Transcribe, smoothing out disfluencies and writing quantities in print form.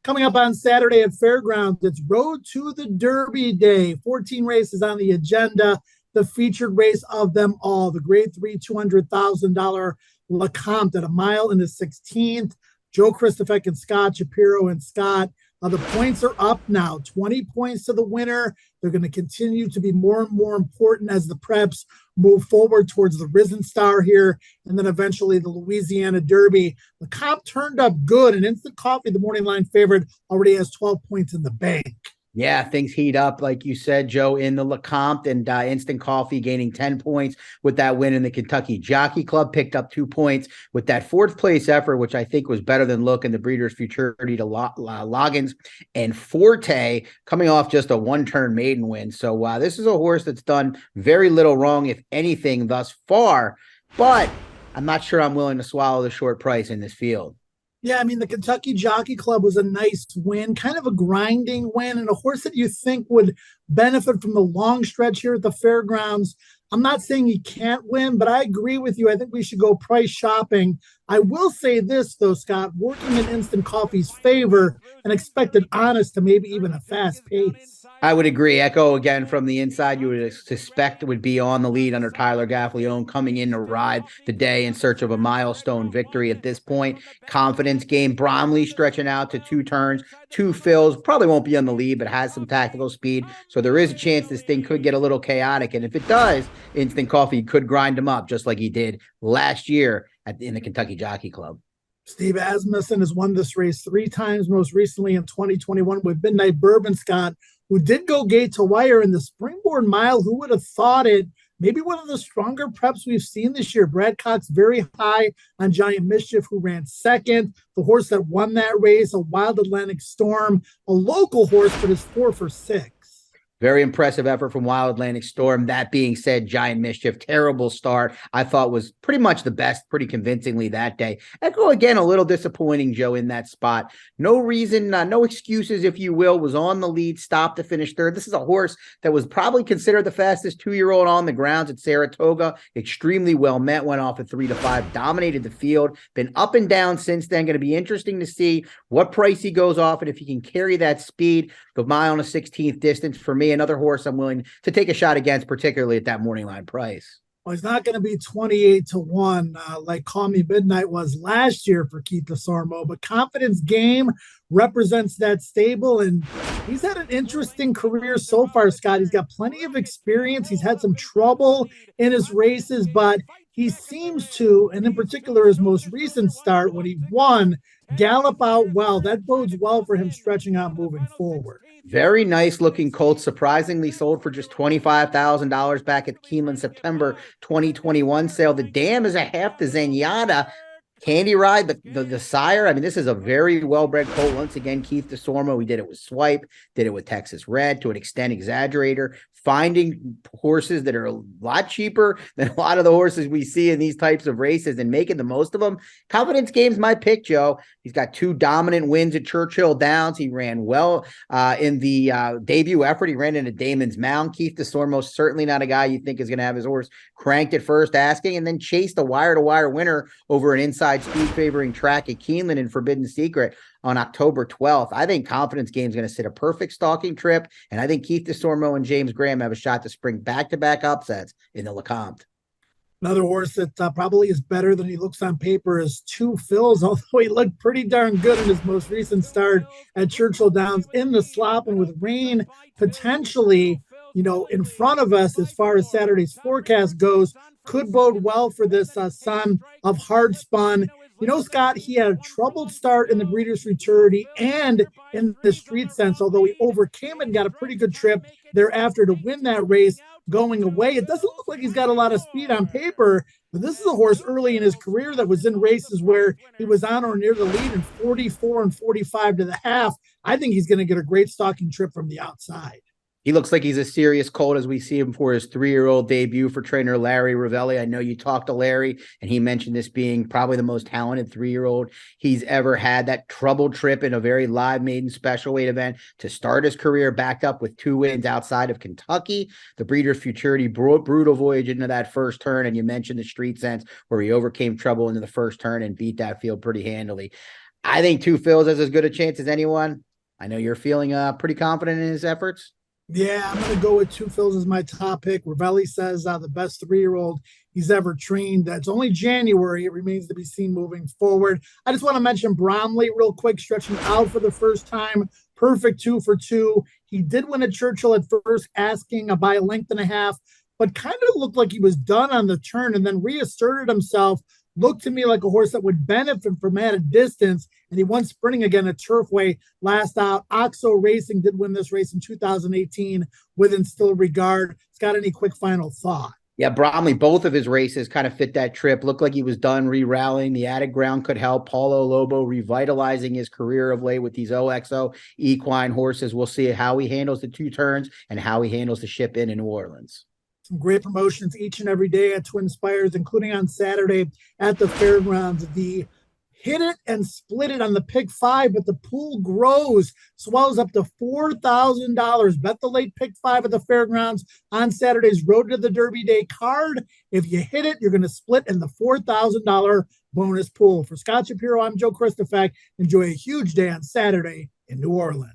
Coming up on Saturday at Fairgrounds, it's Road to the Derby Day. 14 races on the agenda. The featured race of them all, the Grade 3 $200,000 Lecomte at a mile in the 16th. Joe Kristufek and Scott Shapiro and Scott. The points are up now, 20 points to the winner. They're going to continue to be more and more important as the preps move forward towards the Risen Star here, and then eventually the Louisiana Derby. The comp turned up good, and Instant Coffee, the morning line favorite, already has 12 points in the bank. Yeah, things heat up, like you said, Joe, in the Lecomte, and Instant Coffee gaining 10 points with that win in the Kentucky Jockey Club, picked up 2 points with that fourth place effort, which I think was better than look in the Breeders' Futurity to Loggins and Forte, coming off just a one-turn maiden win. So this is a horse that's done very little wrong, if anything, thus far, but I'm not sure I'm willing to swallow the short price in this field. Yeah, I mean, the Kentucky Jockey Club was a nice win, kind of a grinding win, and a horse that you think would benefit from the long stretch here at the Fairgrounds. I'm not saying he can't win, but I agree with you. I think we should go price shopping. I will say this, though, Scott, working in Instant Coffee's favor and expected honest to maybe even a fast pace. I would agree. Echo again from the inside. You would suspect it would be on the lead under Tyler Gaffalione, coming in to ride the day in search of a milestone victory at this point. Confidence game. Bromley stretching out to 2 turns, 2 fills. Probably won't be on the lead, but has some tactical speed. So there is a chance this thing could get a little chaotic. And if it does, Instant Coffee could grind him up just like he did last year in the Kentucky Jockey Club. Steve Asmussen has won this race 3 times, most recently in 2021 with Midnight Bourbon, Scott, who did go gate to wire in the Springboard Mile. Who would have thought it? Maybe one of the stronger preps we've seen this year. Brad Cox very high on Giant Mischief, who ran second. The horse that won that race, a Wild Atlantic Storm, a local horse, but is 4 for 6. Very impressive effort from Wild Atlantic Storm. That being said, Giant Mischief, terrible start. I thought was pretty much the best, pretty convincingly that day. Echo, again, a little disappointing, Joe, in that spot. No reason, no excuses, if you will, was on the lead, stopped to finish third. This is a horse that was probably considered the fastest 2-year-old on the grounds at Saratoga. Extremely well met, went off at 3-5, dominated the field, been up and down since then. Going to be interesting to see what price he goes off and if he can carry that speed. The mile on a 16th distance, for me, another horse I'm willing to take a shot against, particularly at that morning line price. Well, he's not going to be 28-1 like Call Me Midnight was last year for Keith DeSormo, but Confidence Game represents that stable, and he's had an interesting career so far, Scott. He's got plenty of experience. He's had some trouble in his races, but he seems to, and in particular his most recent start when he won, gallop out well. That bodes well for him stretching out moving forward. Very nice looking colt, surprisingly sold for just $25,000 back at the Keeneland September 2021 sale. The dam is a half the Zenyatta. Candy Ride, the sire. I mean, this is a very well-bred colt. Once again, Keith DeSormo, we did it with Swipe, did it with Texas Red, to an extent Exaggerator, finding horses that are a lot cheaper than a lot of the horses we see in these types of races and making the most of them. Confidence Game's my pick, Joe. He's got 2 dominant wins at Churchill Downs. He ran well in the debut effort. He ran into Damon's Mound. Keith DeSormo, certainly not a guy you think is going to have his horse cranked at first asking, and then chased a wire-to-wire winner over an inside speed favoring track at Keeneland and Forbidden Secret on October 12th. I think Confidence Game is going to sit a perfect stalking trip, and I think Keith DeSormo and James Graham have a shot to spring back-to-back upsets in the Lecomte. Another horse that probably is better than he looks on paper is Two Phils, although he looked pretty darn good in his most recent start at Churchill Downs in the slop, and with rain potentially, in front of us as far as Saturday's forecast goes, could bode well for this son of Hard Spun. Scott, he had a troubled start in the Breeders' Futurity and in the Street Sense, although he overcame it and got a pretty good trip thereafter to win that race going away. It doesn't look like he's got a lot of speed on paper, but this is a horse early in his career that was in races where he was on or near the lead in 44 and 45 to the half. I think he's going to get a great stalking trip from the outside. He looks like he's a serious colt as we see him for his 3-year-old debut for trainer Larry Ravelli. I know you talked to Larry, and he mentioned this being probably the most talented 3-year-old he's ever had. That troubled trip in a very live maiden special weight event to start his career, backed up with 2 wins outside of Kentucky. The Breeders' Futurity brutal voyage into that first turn, and you mentioned the Street Sense where he overcame trouble into the first turn and beat that field pretty handily. I think Two Phils has as good a chance as anyone. I know you're feeling pretty confident in his efforts. Yeah, I'm going to go with Two Phils as my top pick. Ravelli says the best 3-year-old he's ever trained. That's only January. It remains to be seen moving forward. I just want to mention Bromley real quick, stretching out for the first time. Perfect 2 for 2. He did win at Churchill at first, asking by a length and a half, but kind of looked like he was done on the turn and then reasserted himself. Looked to me like a horse that would benefit from added distance, and he won sprinting again at Turfway last out. Oxo Racing did win this race in 2018 with Instill Regard. Scott, any quick final thought? Yeah, Bromley, both of his races kind of fit that trip. Looked like he was done re-rallying. The added ground could help. Paulo Lobo revitalizing his career of late with these OXO equine horses. We'll see how he handles the 2 turns and how he handles the ship in New Orleans. Some great promotions each and every day at Twin Spires, including on Saturday at the fairgrounds. The hit it and split it on the pick 5, but the pool grows, swells up to $4,000. Bet the late pick 5 at the fairgrounds on Saturday's Road to the Derby Day card. If you hit it, you're going to split in the $4,000 bonus pool. For Scott Shapiro, I'm Joe Kristufek. Enjoy a huge day on Saturday in New Orleans.